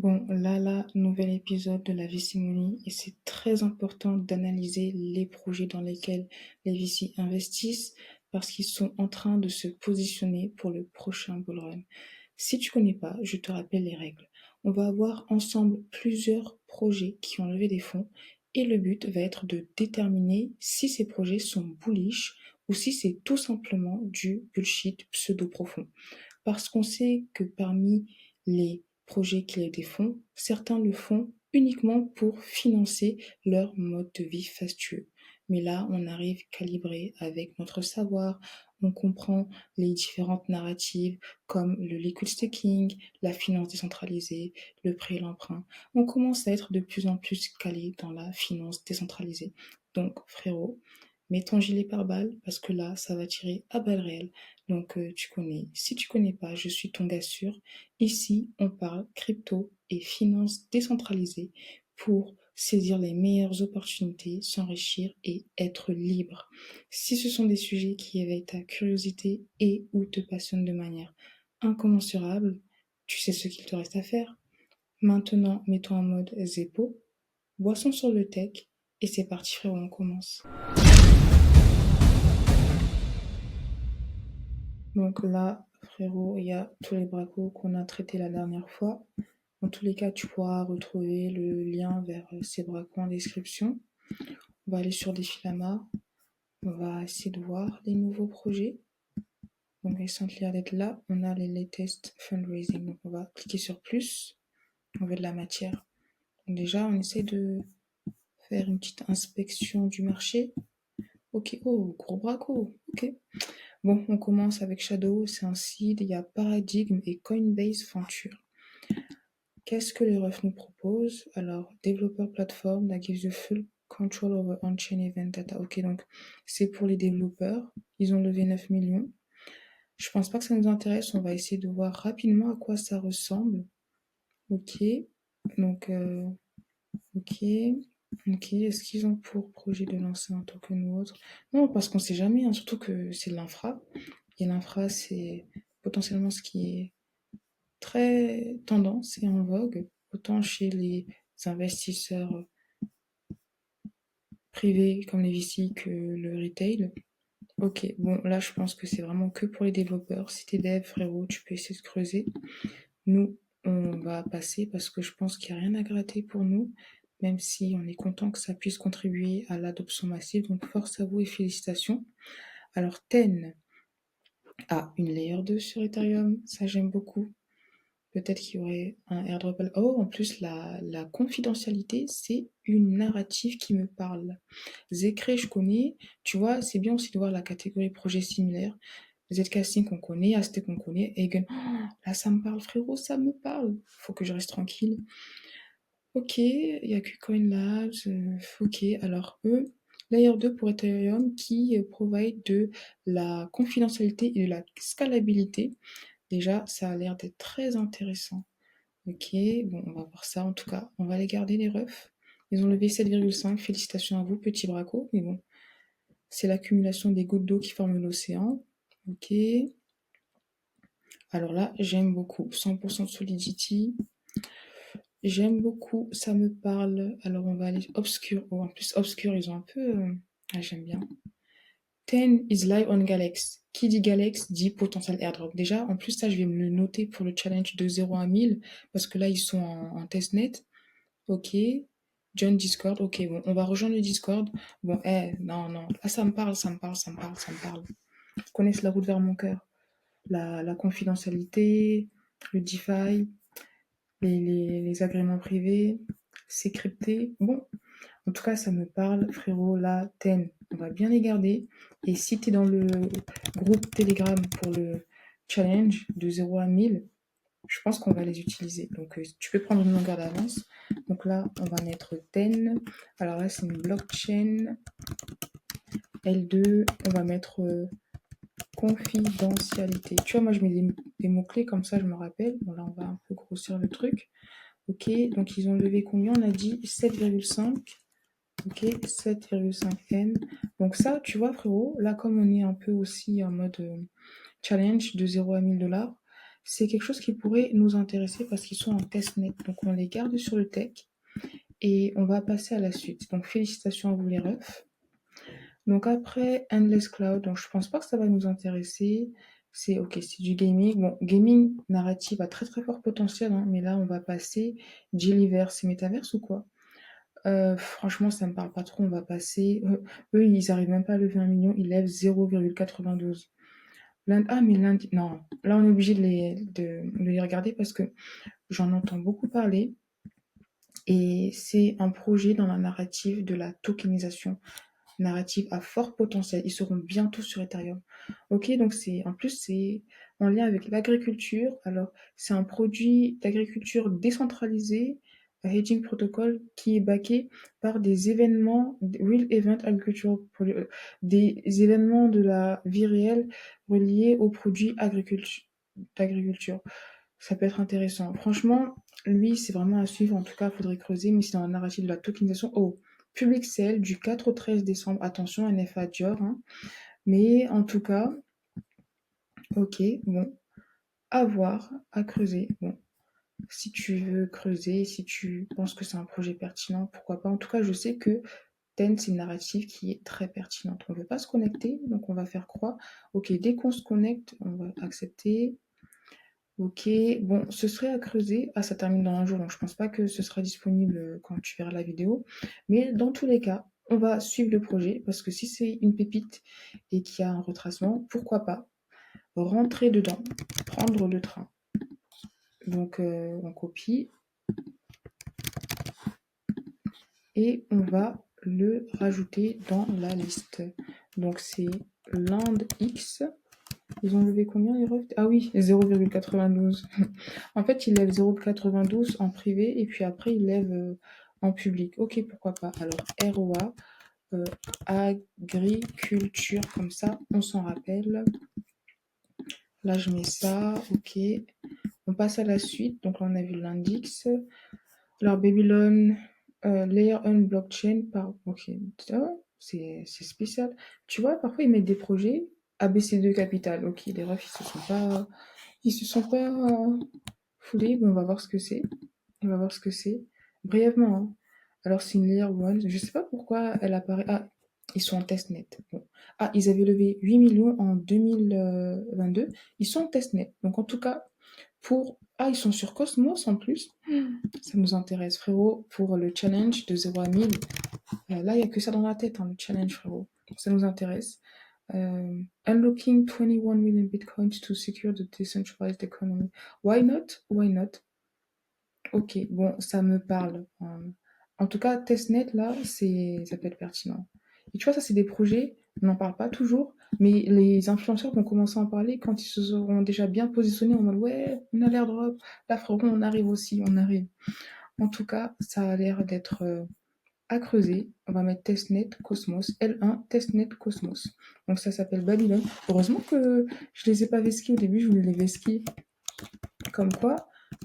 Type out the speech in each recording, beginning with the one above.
Bon, là, nouvel épisode de la VC et c'est très important d'analyser les projets dans lesquels les VC investissent parce qu'ils sont en train de se positionner pour le prochain bull run. Si tu connais pas, je te rappelle les règles. On va avoir ensemble plusieurs projets qui ont levé des fonds et le but va être de déterminer si ces projets sont bullish ou si c'est tout simplement du bullshit pseudo-profond. Parce qu'on sait que parmi les projets qui lèvent des fonds, certains le font uniquement pour financer leur mode de vie fastueux. Mais là, on arrive calibré avec notre savoir, on comprend les différentes narratives comme le liquid staking, la finance décentralisée, le prêt et l'emprunt. On commence à être de plus en plus calé dans la finance décentralisée. Donc, frérot, mets ton gilet pare-balles parce que là, ça va tirer à balles réelles. Donc, tu connais. Si tu connais pas, je suis ton gars sûr. Ici, on parle crypto et finances décentralisées pour saisir les meilleures opportunités, s'enrichir et être libre. Si ce sont des sujets qui éveillent ta curiosité et ou te passionnent de manière incommensurable, tu sais ce qu'il te reste à faire. Maintenant, mets-toi en mode Zeppo, boisson sur le tech, et c'est parti frérot, on commence. Donc là, frérot, il y a tous les bracos qu'on a traités la dernière fois. Dans tous les cas, tu pourras retrouver le lien vers ces bracos en description. On va aller sur Défilama. On va essayer de voir les nouveaux projets. Donc, ils sont l'air d'être là. On a les latest fundraising. Donc, on va cliquer sur plus. On veut de la matière. Donc, déjà, on essaie de faire une petite inspection du marché. Ok, oh, gros braco. Ok. Bon, on commence avec Shadow, c'est un seed. Il y a Paradigm et Coinbase Venture. Qu'est-ce que les refs nous proposent? Alors, Developer Platform that gives you full control over on-chain event data. Ok, donc c'est pour les développeurs. Ils ont levé 9 millions. Je pense pas que ça nous intéresse. On va essayer de voir rapidement à quoi ça ressemble. Ok, donc, ok. Ok, est-ce qu'ils ont pour projet de lancer un token ou autre? Non, parce qu'on sait jamais, hein, surtout que c'est de l'infra. Et l'infra, c'est potentiellement ce qui est très tendance et en vogue, autant chez les investisseurs privés comme les VC que le retail. Ok, bon, là, je pense que c'est vraiment que pour les développeurs. Si t'es dev, frérot, tu peux essayer de creuser. Nous, on va passer parce que je pense qu'il n'y a rien à gratter pour nous, même si on est content que ça puisse contribuer à l'adoption massive. Donc, force à vous et félicitations. Alors, Ten a une layer 2 sur Ethereum, ça j'aime beaucoup. Peut-être qu'il y aurait un airdrop. Oh, en plus, la confidentialité, c'est une narrative qui me parle. Zecre, je connais. Tu vois, c'est bien aussi de voir la catégorie projet similaire. Zcasting qu'on connaît, Aztec qu'on connaît, Eigen. Oh, là, ça me parle, frérot, ça me parle. Faut que je reste tranquille. Ok, il y a KuCoin Labs. Ok, alors eux, Layer 2 pour Ethereum qui provide de la confidentialité et de la scalabilité. Déjà, ça a l'air d'être très intéressant. Ok, bon, on va voir ça en tout cas. On va les garder les refs. Ils ont levé 7,5. Félicitations à vous, petit braco. Mais bon, c'est l'accumulation des gouttes d'eau qui forment l'océan. Ok. Alors là, j'aime beaucoup. 100% de solidity. J'aime beaucoup. Ça me parle. Alors on va aller obscur. Oh, en plus, obscur, ils ont un peu. Ah, j'aime bien. 10 is live on Galex. Qui dit Galex dit potentiel airdrop. Déjà, en plus, ça, je vais me le noter pour le challenge de 0 à 1000 parce que là, ils sont en testnet. Ok. Join Discord. Ok, bon, on va rejoindre le Discord. Bon, non, non. Là, ça me parle, ça me parle, ça me parle, ça me parle. Ils connaissent la route vers mon cœur. La confidentialité, le DeFi, les agréments privés, c'est crypté. Bon, en tout cas, ça me parle, frérot. Là, Ten, on va bien les garder. Et si tu es dans le groupe Telegram pour le challenge de 0 à 1000, je pense qu'on va les utiliser. Donc, tu peux prendre une longueur d'avance. Donc là, on va mettre Ten. Alors là, c'est une blockchain. L2, on va mettre confidentialité. Tu vois, moi, je mets des mots-clés comme ça, je me rappelle. Bon, là, on va un peu grossir le truc. Ok, donc ils ont levé combien? On a dit 7,5. Ok, 7,5 M. Donc ça, tu vois, frérot, là, comme on est un peu aussi en mode challenge de 0 à 1000 $, c'est quelque chose qui pourrait nous intéresser parce qu'ils sont en testnet. Donc on les garde sur le tech et on va passer à la suite. Donc félicitations à vous les refs. Donc après, Endless Cloud, donc je pense pas que ça va nous intéresser. C'est ok, c'est du gaming. Bon, gaming narrative a très très fort potentiel, hein, mais là on va passer Jellyverse. C'est Metaverse ou quoi? Franchement, ça me parle pas trop. On va passer. Eux, ils arrivent même pas à lever 1 million, ils lèvent 0,92. Ah, mais lundi. Non, là on est obligé de les regarder parce que j'en entends beaucoup parler. Et c'est un projet dans la narrative de la tokenisation narrative à fort potentiel. Ils seront bientôt sur Ethereum. Ok, donc c'est en lien avec l'agriculture. Alors, c'est un produit d'agriculture décentralisé, un hedging protocol qui est backé par des événements, real event agriculture, des événements de la vie réelle reliés aux produits d'agriculture. Ça peut être intéressant. Franchement, lui, c'est vraiment à suivre. En tout cas, il faudrait creuser, mais c'est dans la narrative de la tokenisation. Oh, Public Sale du 4 au 13 décembre. Attention, NFA Dior, hein. Mais en tout cas, ok, bon, à voir, à creuser. Bon, si tu veux creuser, si tu penses que c'est un projet pertinent, pourquoi pas. En tout cas, je sais que TEN, c'est une narrative qui est très pertinente. On ne veut pas se connecter, donc on va faire croire. Ok, dès qu'on se connecte, on va accepter. Ok, bon, ce serait à creuser. Ah, ça termine dans un jour, donc je pense pas que ce sera disponible quand tu verras la vidéo. Mais dans tous les cas, on va suivre le projet parce que si c'est une pépite et qu'il y a un retracement, pourquoi pas rentrer dedans, prendre le train. Donc, on copie et on va le rajouter dans la liste. Donc, c'est LandX. Ils ont levé combien les refs? Ah oui, 0,92. En fait, ils lèvent 0,92 en privé et puis après, ils lèvent en public. Ok, pourquoi pas. Alors, ROA, agriculture, comme ça, on s'en rappelle. Là, je mets ça, ok. On passe à la suite. Donc là, on a vu l'index. Alors, Babylon, Layer 1 blockchain par... Ok, c'est spécial. Tu vois, parfois, ils mettent des projets ABC2 Capital. Ok, les refs, ils se sont pas foulés. Bon, on va voir ce que c'est. On va voir ce que c'est. Brièvement, hein. Alors, c'est une Layer 1. Je sais pas pourquoi elle apparaît. Ah, ils sont en testnet. Bon. Ah, ils avaient levé 8 millions en 2022. Ils sont en testnet. Donc, en tout cas, Ah, ils sont sur Cosmos en plus. Ça nous intéresse, frérot, pour le challenge de 0 à 1000. Là, il n'y a que ça dans la tête, hein, le challenge, frérot. Ça nous intéresse. Unlocking 21 million bitcoins to secure the decentralized economy. Why not? Why not? Ok, bon, ça me parle. En tout cas, testnet, là, ça peut être pertinent. Et tu vois, ça, c'est des projets, on n'en parle pas toujours, mais les influenceurs vont commencer à en parler quand ils se seront déjà bien positionnés en mode ouais, on a l'air drop, là, frérot, on arrive aussi, on arrive. En tout cas, ça a l'air d'être à creuser. On va mettre testnet Cosmos, L1 testnet Cosmos. Donc ça s'appelle Babylone. Heureusement que je les ai pas vesquis au début, je voulais les vesquis. Comme quoi,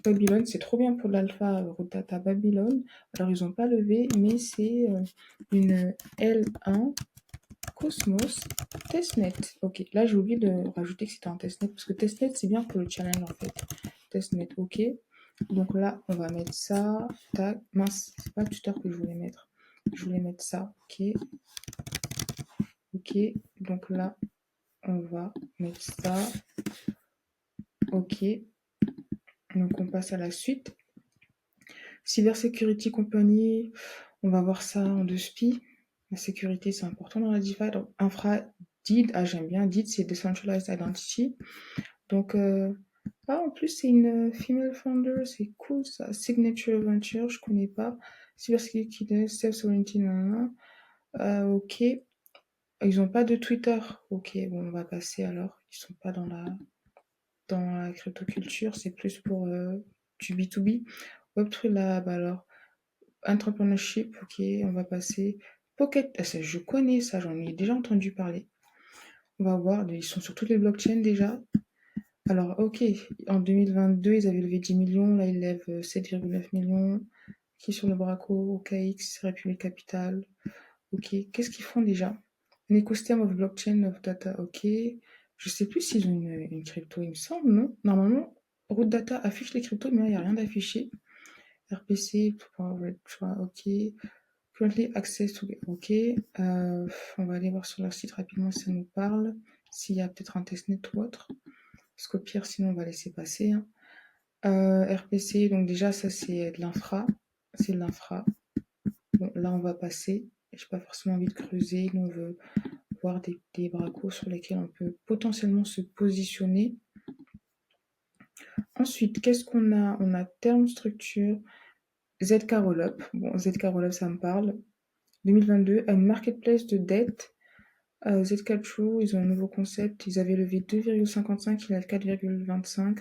Babylone, c'est trop bien pour l'alpha Rootdata Babylone. Alors, ils n'ont pas levé, mais c'est une L1 Cosmos testnet. Ok, là, j'ai oublié de rajouter que c'était un testnet, parce que testnet, c'est bien pour le challenge, en fait. Testnet, ok. Donc là, on va mettre ça. Tac. Mince, c'est pas le tuteur que je voulais mettre. Je voulais mettre ça, ok. Ok, donc là, on va mettre ça. Ok. Donc, on passe à la suite. Cybersecurity Company, on va voir ça en deux spi. La sécurité, c'est important dans la DeFi. Donc, infra, DID, ah j'aime bien, DID, c'est Decentralized Identity. Donc, en plus, c'est une female founder, c'est cool ça. Signature Venture, je connais pas. Cybersecurity, Self-Sovereignty, ok. Ils ont pas de Twitter. Ok, bon, on va passer alors. Ils sont pas dans la cryptoculture, c'est plus pour du B2B. Web3 Lab, alors. Entrepreneurship, ok, on va passer. Pocket, je connais ça, j'en ai déjà entendu parler. On va voir, ils sont sur toutes les blockchains déjà. Alors, ok, en 2022, ils avaient levé 10 millions, là, ils lèvent 7,9 millions. Qui est sur le Braco, OKX, République Capital. Ok, qu'est-ce qu'ils font déjà? An ecosystem of blockchain of data, ok. Je sais plus s'ils ont une crypto, il me semble, non? Normalement, Root Data affiche les cryptos, mais là, il n'y a rien d'affiché. RPC, ok. Currently access to, ok. On va aller voir sur leur site rapidement si ça nous parle. S'il y a peut-être un testnet ou autre. Parce qu'au pire, sinon, on va laisser passer. Hein. RPC, donc déjà, ça, c'est de l'infra. C'est de l'infra. Bon, là, on va passer. J'ai pas forcément envie de creuser. Nous, on veut voir des bracos sur lesquels on peut potentiellement se positionner. Ensuite, qu'est-ce qu'on a? On a terme structure, ZK Rollup. Bon, ZK Rollup, ça me parle. 2022, à une marketplace de dette. ZK True, ils ont un nouveau concept. Ils avaient levé 2,55, il a 4,25.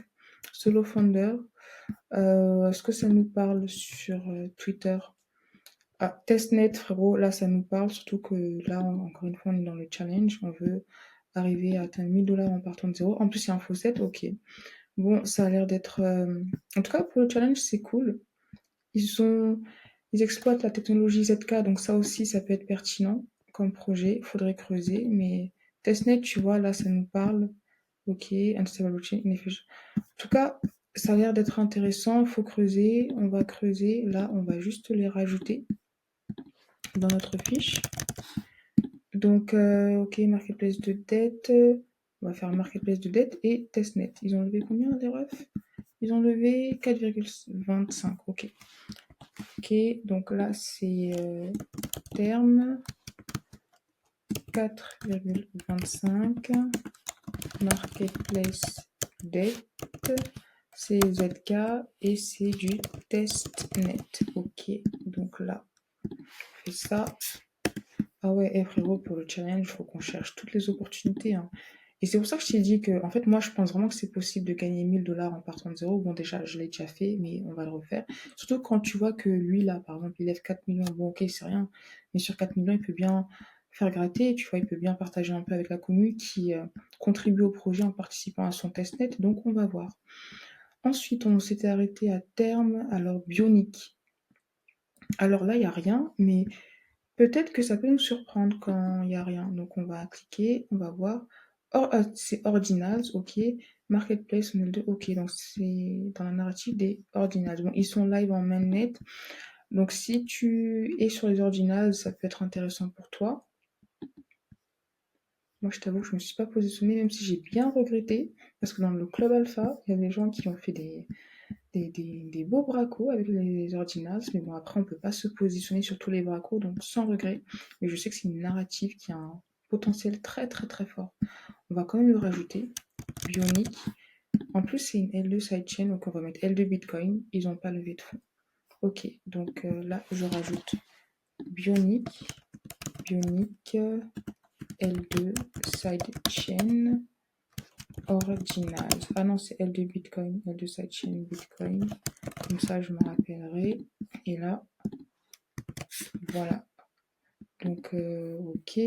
Solo Founder. Est-ce que ça nous parle sur Twitter? Ah, Testnet, frérot, là, ça nous parle. Surtout que là, encore une fois, on est dans le challenge. On veut arriver à atteindre 1000 $ en partant de zéro. En plus, il y a un faucet, ok. Bon, ça a l'air d'être... En tout cas, pour le challenge, c'est cool. Ils exploitent la technologie ZK, donc ça aussi, ça peut être pertinent comme projet. Il faudrait creuser, mais testnet, tu vois, là, ça nous parle. Ok, unstable blockchain, en tout cas, ça a l'air d'être intéressant. Il faut creuser. On va creuser. Là, on va juste les rajouter dans notre fiche. Donc, ok, marketplace de dette. On va faire marketplace de dette et testnet. Ils ont levé combien, les refs? Ils ont levé 4,25. Ok. Ok, donc là, c'est terme 4,25. Marketplace dette. C'est ZK et c'est du testnet. Ok, donc là, on fait ça. Ah ouais, frérot, pour le challenge, il faut qu'on cherche toutes les opportunités. Hein. Et c'est pour ça que je t'ai dit que, en fait, moi, je pense vraiment que c'est possible de gagner 1000 $ en partant de zéro. Bon, déjà, je l'ai déjà fait, mais on va le refaire. Surtout quand tu vois que lui, là, par exemple, il lève 4 millions. Bon, ok, c'est rien. Mais sur 4 millions, il peut bien faire gratter. Tu vois, il peut bien partager un peu avec la commune qui contribue au projet en participant à son testnet. Donc, on va voir. Ensuite, on s'était arrêté à terme. Alors, Bionic. Alors là, il n'y a rien, mais peut-être que ça peut nous surprendre quand il n'y a rien. Donc, on va cliquer, on va voir. C'est Ordinals, ok. Marketplace, on est le 2, ok. Donc, c'est dans la narrative des Ordinals. Bon, ils sont live en mainnet. Donc, si tu es sur les Ordinals, ça peut être intéressant pour toi. Moi, je t'avoue que je ne me suis pas positionnée, même si j'ai bien regretté. Parce que dans le club alpha, il y a des gens qui ont fait des beaux bracos avec les ordinals, mais bon, après, on ne peut pas se positionner sur tous les bracos, donc sans regret. Mais je sais que c'est une narrative qui a un potentiel très très très fort. On va quand même le rajouter. Bionic. En plus, c'est une L2 sidechain, donc on va mettre L2 Bitcoin. Ils n'ont pas levé de fonds. Ok, donc là, je rajoute Bionic. Bionic L2 sidechain. Ordinals. Ah non, c'est L2 Bitcoin. L2 sidechain Bitcoin. Comme ça, je me rappellerai. Et là, voilà. Donc, ok.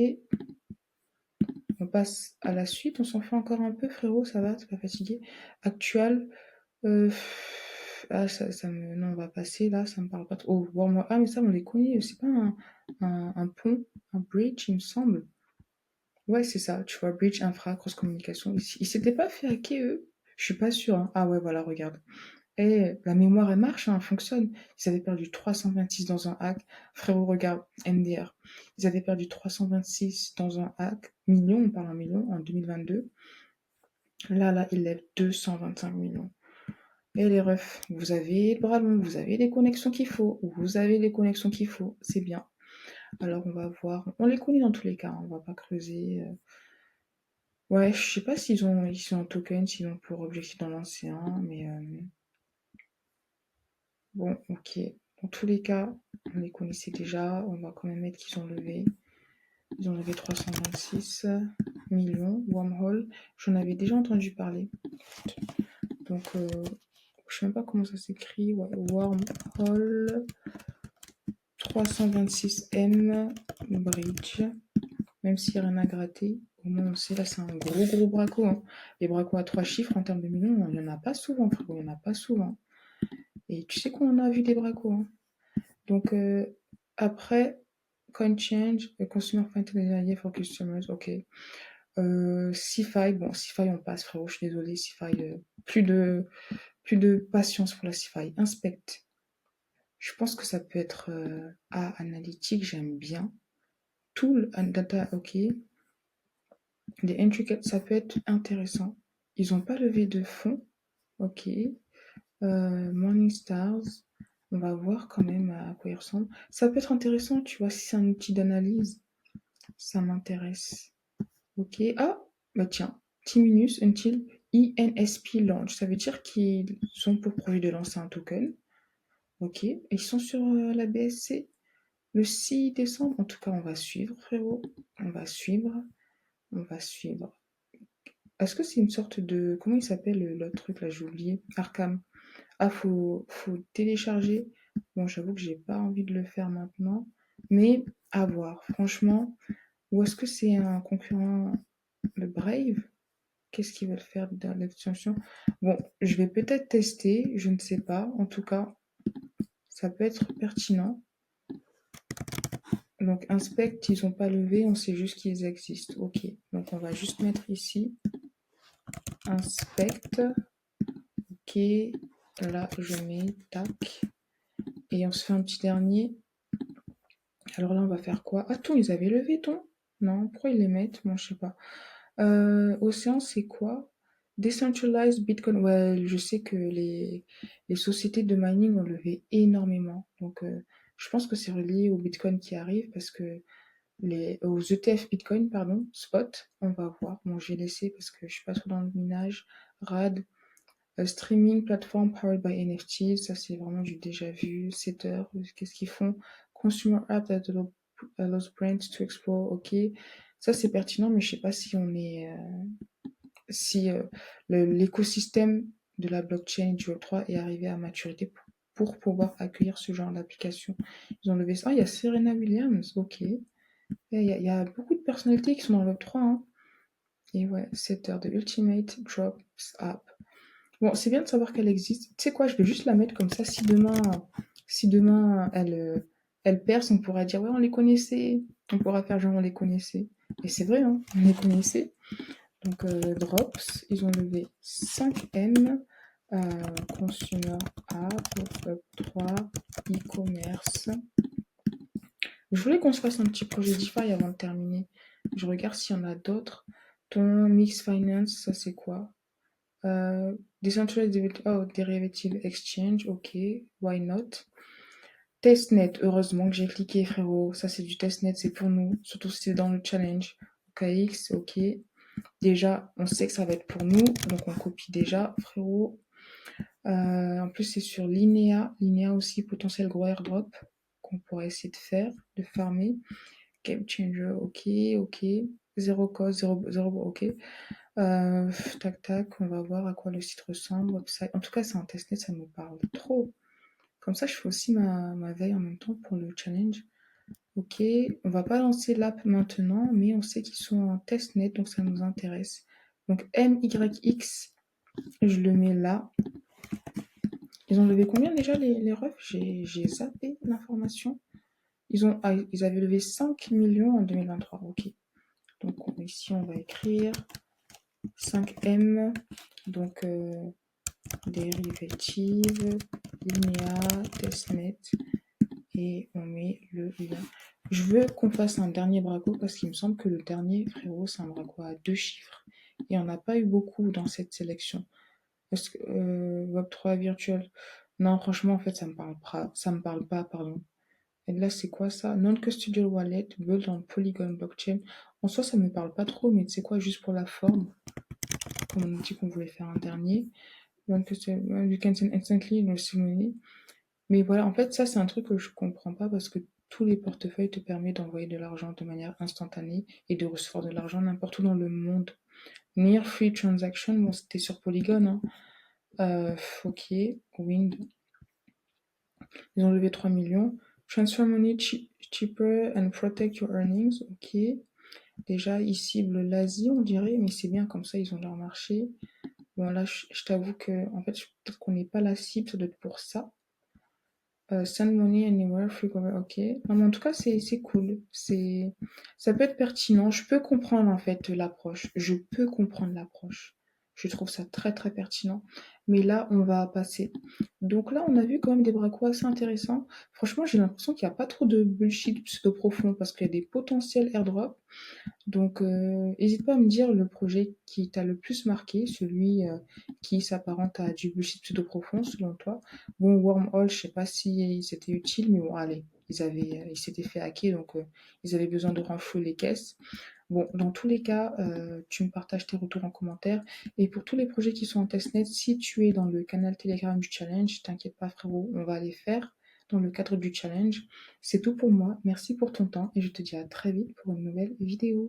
On passe à la suite. On s'en fait encore un peu, frérot. Ça va, t'es pas fatigué? Actual. Ah, ça me... Non, on va passer là. Ça me parle pas trop. Oh, bon, moi... Ah, mais ça, on les connaît. C'est pas un pont, un bridge, il me semble. Ouais, c'est ça. Tu vois, bridge, infra, cross communication. Ils s'étaient pas fait hacker, eux? Je suis pas sûre. Hein. Ah ouais, voilà, regarde. Et la mémoire, elle marche, hein, elle fonctionne. Ils avaient perdu 326 dans un hack. Frérot, regarde, MDR. Ils avaient perdu 326 dans un hack. Millions, on parle en millions, en 2022. Là, ils lèvent 225 millions. Et les refs, vous avez le bras long, vous avez les connexions qu'il faut. Vous avez les connexions qu'il faut. C'est bien. Alors, on va voir. On les connaît dans tous les cas. Hein, on va pas creuser. Ouais, je sais pas ils sont en token, s'ils ont pour objectif d'en lancer un, mais bon, ok. Dans tous les cas, on les connaissait déjà. On va quand même mettre qu'ils ont levé. Ils ont levé 326 millions. Wormhole, j'en avais déjà entendu parler. Donc, je sais même pas comment ça s'écrit. Ouais, Wormhole 326M Bridge. Même s'il n'y a rien à gratter, au moins on sait, là c'est un gros braco. Hein. Les bracos à 3 chiffres en termes de millions, il n'y en a pas souvent, frérot, il n'y en a pas souvent. Et tu sais qu'on en a vu des bracos. Hein. Donc, après, coin change, consumer finance for customers, ok. CeFi, bon, CeFi, on passe, frérot, je suis désolée, CeFi, plus de patience pour la CeFi. Inspect. Je pense que ça peut être analytique, j'aime bien. Tool and data, ok. Des intricate, ça peut être intéressant. Ils n'ont pas levé de fonds, ok. Morning Stars, on va voir quand même à quoi il ressemble. Ça peut être intéressant, tu vois, si c'est un outil d'analyse, ça m'intéresse. Ok, ah, bah tiens, T-minus until ENSP launch, ça veut dire qu'ils ont pour projet de lancer un token. Ok, et ils sont sur la BSC le 6 décembre. En tout cas, on va suivre, frérot. On va suivre. On va suivre. Est-ce que c'est une sorte de... Comment il s'appelle l'autre truc là, j'ai oublié. Arkham. Ah, faut télécharger. Bon, j'avoue que j'ai pas envie de le faire maintenant. Mais à voir. Franchement, ou est-ce que c'est un concurrent, le Brave? Qu'est-ce qu'ils veulent faire dans l'extension? Bon, je vais peut-être tester, je ne sais pas. En tout cas, ça peut être pertinent. Donc, inspect, ils n'ont pas levé, on sait juste qu'ils existent. Ok, donc on va juste mettre ici inspect. Ok, là je mets tac. Et on se fait un petit dernier. Alors là, on va faire quoi? Ah, ton, ils avaient levé, ton? Non, pourquoi ils les mettent? Moi, je sais pas. Océan, c'est quoi? Decentralized Bitcoin. Ouais, je sais que les sociétés de mining ont levé énormément. Donc, je pense que c'est relié au Bitcoin qui arrive parce que aux ETF Bitcoin, pardon, spot, on va voir. Bon, j'ai laissé parce que je suis pas trop dans le minage. RAD, streaming platform powered by NFTs, ça c'est vraiment du déjà vu. Setter, qu'est-ce qu'ils font? Consumer app that allows brands to explore, ok. Ça c'est pertinent, mais je sais pas si on est, si l'écosystème de la blockchain du Web3 est arrivé à maturité pour pouvoir accueillir ce genre d'application. Ils ont levé ça. Ah, il y a Serena Williams, ok. Il y a beaucoup de personnalités qui sont dans le Web3, hein. Et ouais, Setter de Ultimate Drops App. Bon, c'est bien de savoir qu'elle existe. Tu sais quoi, je vais juste la mettre comme ça. Si demain elle perce, on pourra dire ouais, on les connaissait. On pourra faire genre on les connaissait. Et c'est vrai, hein, on les connaissait. Donc Drops, ils ont levé 5M. Consumer App, Web3, e-commerce. Je voulais qu'on se fasse un petit projet DeFi avant de terminer. Je regarde s'il y en a d'autres. Ton Mix Finance, ça c'est quoi? Decentralized Derivative Exchange, ok, why not? Testnet, heureusement que j'ai cliqué, frérot. Ça c'est du testnet, c'est pour nous, surtout si c'est dans le challenge. OKX, ok. Déjà, on sait que ça va être pour nous, donc on copie déjà, frérot. En plus, c'est sur Linea. Linea aussi, potentiel gros airdrop qu'on pourrait essayer de faire, de farmer. Game changer, ok, ok. Zéro cause, zéro, ok. Tac, tac, on va voir à quoi le site ressemble. Website. En tout cas, c'est un testnet, ça me parle trop. Comme ça, je fais aussi ma veille en même temps pour le challenge. Ok, on va pas lancer l'app maintenant, mais on sait qu'ils sont en testnet, donc ça nous intéresse. Donc MYX, je le mets là. Ils ont levé combien déjà les refs? J'ai zappé l'information. Ils avaient levé 5 millions en 2023. Ok. Donc ici, on va écrire 5M. Donc dérivative, linéa, testnet. Et on met le lien. Je veux qu'on fasse un dernier braco parce qu'il me semble que le dernier, frérot, c'est un braco à 2 chiffres. Et on n'a pas eu beaucoup dans cette sélection. Est-ce que Web3 virtual? Non, franchement, en fait, ça me parle pas, pardon. Et là, c'est quoi ça? Non-custodial wallet, built on Polygon blockchain. En soi, ça me parle pas trop, mais c'est quoi, juste pour la forme? Comme on a dit qu'on voulait faire un dernier. Non-custodial, you can send instantly no ceremony. Mais voilà, en fait, ça, c'est un truc que je comprends pas parce que tous les portefeuilles te permettent d'envoyer de l'argent de manière instantanée et de recevoir de l'argent n'importe où dans le monde. Near Free Transaction, bon, c'était sur Polygon, hein. Ok, Wind. Ils ont levé 3 millions. Transfer money cheaper and protect your earnings. Ok. Déjà, ils ciblent l'Asie, on dirait, mais c'est bien comme ça, ils ont leur marché. Bon, là, je t'avoue que, en fait, peut-être qu'on n'est pas la cible, ça doit être pour ça. Send money anywhere, free cover, ok. Non, mais en tout cas, c'est cool. Ça peut être pertinent. Je peux comprendre en fait l'approche. Je peux comprendre l'approche. Je trouve ça très très pertinent. Mais là, on va passer. Donc là, on a vu quand même des bracos assez intéressants. Franchement, j'ai l'impression qu'il n'y a pas trop de bullshit pseudo profond parce qu'il y a des potentiels airdrops. Donc, hésite pas à me dire le projet qui t'a le plus marqué, celui qui s'apparente à du bullshit pseudo-profond selon toi. Bon, Wormhole, je sais pas si c'était utile, mais bon, allez, ils s'étaient fait hacker, donc ils avaient besoin de renflouer les caisses. Bon, dans tous les cas, tu me partages tes retours en commentaire. Et pour tous les projets qui sont en testnet, si tu es dans le canal Telegram du challenge, t'inquiète pas frérot, on va les faire dans le cadre du challenge. C'est tout pour moi. Merci pour ton temps et je te dis à très vite pour une nouvelle vidéo.